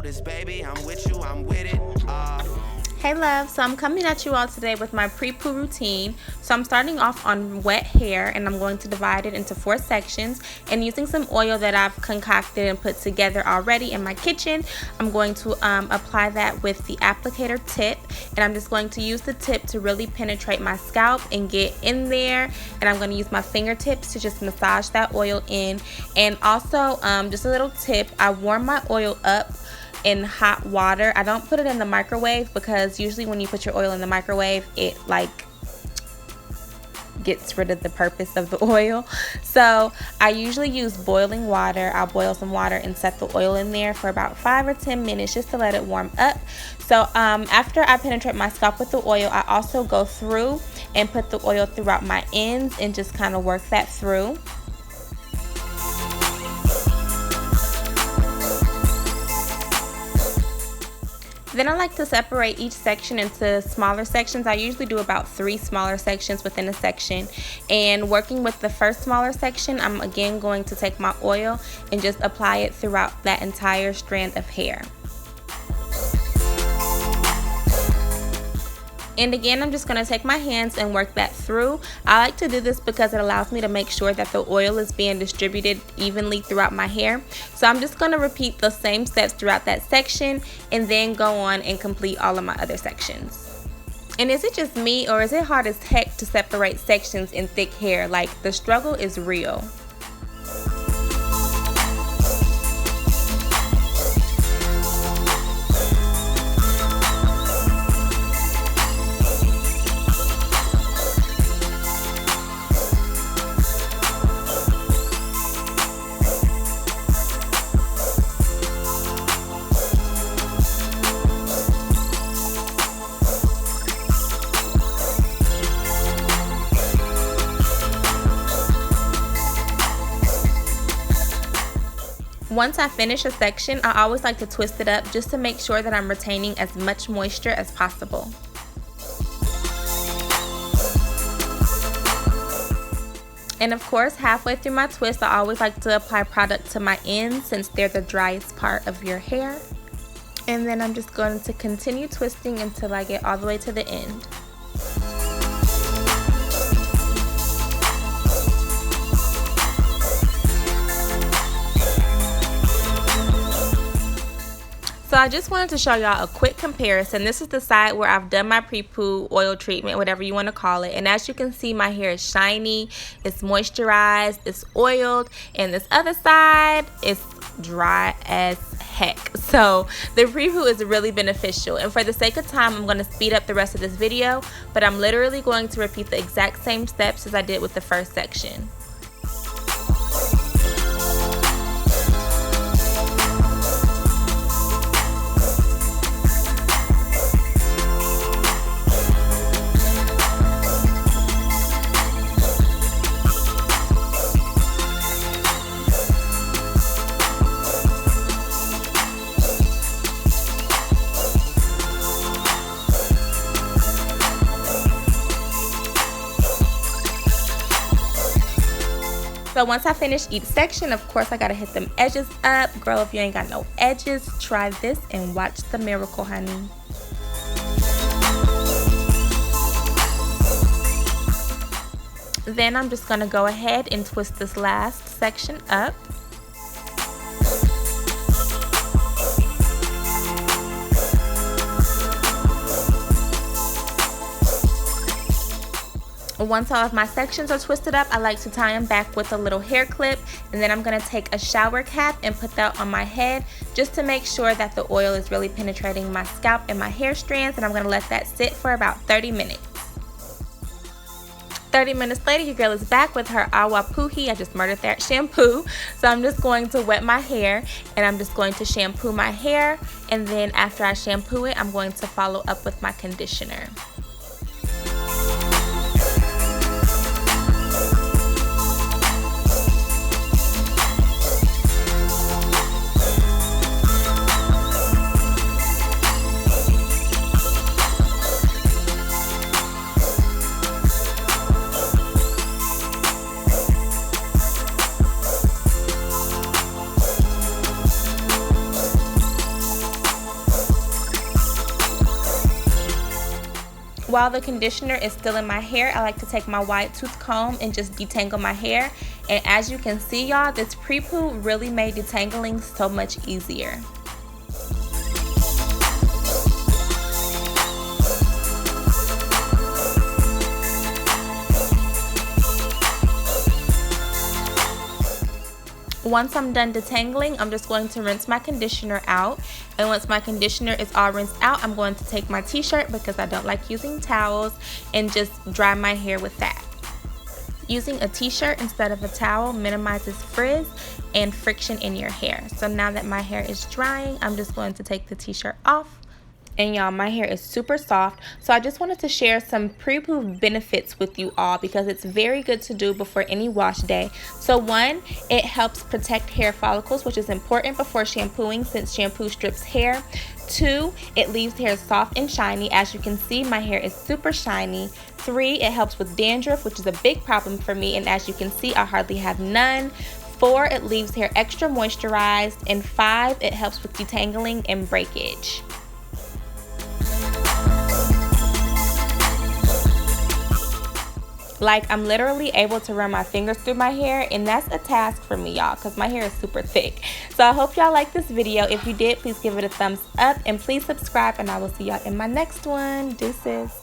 this, baby. I'm with you, I'm with it. Hey love, so I'm coming at you all today with my pre-poo routine. So I'm starting off on wet hair and I'm going to divide it into 4 sections, and using some oil that I've concocted and put together already in my kitchen, I'm going to apply that with the applicator tip, and I'm just going to use the tip to really penetrate my scalp and get in there, and I'm going to use my fingertips to just massage that oil in. And also just a little tip, I warm my oil up in hot water. I don't put it in the microwave because usually when you put your oil in the microwave, it like gets rid of the purpose of the oil. So I usually use boiling water. I'll boil some water and set the oil in there for about 5 or 10 minutes just to let it warm up. So after I penetrate my scalp with the oil, I also go through and put the oil throughout my ends and just kind of work that through. Then I like to separate each section into smaller sections. I usually do about 3 smaller sections within a section. And working with the first smaller section, I'm again going to take my oil and just apply it throughout that entire strand of hair. And again, I'm just going to take my hands and work that through. I like to do this because it allows me to make sure that the oil is being distributed evenly throughout my hair. So I'm just going to repeat the same steps throughout that section and then go on and complete all of my other sections. And is it just me, or is it hard as heck to separate sections in thick hair? Like, the struggle is real. Once I finish a section, I always like to twist it up just to make sure that I'm retaining as much moisture as possible. And of course, halfway through my twist, I always like to apply product to my ends since they're the driest part of your hair. And then I'm just going to continue twisting until I get all the way to the end. So I just wanted to show y'all a quick comparison. This is the side where I've done my pre-poo oil treatment, whatever you want to call it. And as you can see, my hair is shiny, it's moisturized, it's oiled. And this other side is dry as heck. So the pre-poo is really beneficial. And for the sake of time, I'm going to speed up the rest of this video. But I'm literally going to repeat the exact same steps as I did with the first section. So once I finish each section, of course, I gotta hit them edges up. Girl, if you ain't got no edges, try this and watch the miracle, honey. Then I'm just gonna go ahead and twist this last section up. Once all of my sections are twisted up, I like to tie them back with a little hair clip, and then I'm going to take a shower cap and put that on my head just to make sure that the oil is really penetrating my scalp and my hair strands, and I'm going to let that sit for about 30 minutes. 30 minutes later, your girl is back with her Awa Puhi. I just murdered that shampoo. So I'm just going to wet my hair and I'm just going to shampoo my hair, and then after I shampoo it, I'm going to follow up with my conditioner. While the conditioner is still in my hair, I like to take my wide tooth comb and just detangle my hair. And as you can see, y'all, this pre-poo really made detangling so much easier. Once I'm done detangling, I'm just going to rinse my conditioner out. And once my conditioner is all rinsed out, I'm going to take my t-shirt, because I don't like using towels, and just dry my hair with that. Using a t-shirt instead of a towel minimizes frizz and friction in your hair. So now that my hair is drying, I'm just going to take the t-shirt off. And y'all, my hair is super soft, so I just wanted to share some pre-poo benefits with you all, because it's very good to do before any wash day. So one, it helps protect hair follicles, which is important before shampooing since shampoo strips hair. Two, it leaves hair soft and shiny. As you can see, my hair is super shiny. Three, it helps with dandruff, which is a big problem for me, and as you can see, I hardly have none. Four, it leaves hair extra moisturized. And five, it helps with detangling and breakage. Like, I'm literally able to run my fingers through my hair, and that's a task for me, y'all, because my hair is super thick. So I hope y'all like this video. If you did, please give it a thumbs up, and please subscribe, and I will see y'all in my next one. Deuces.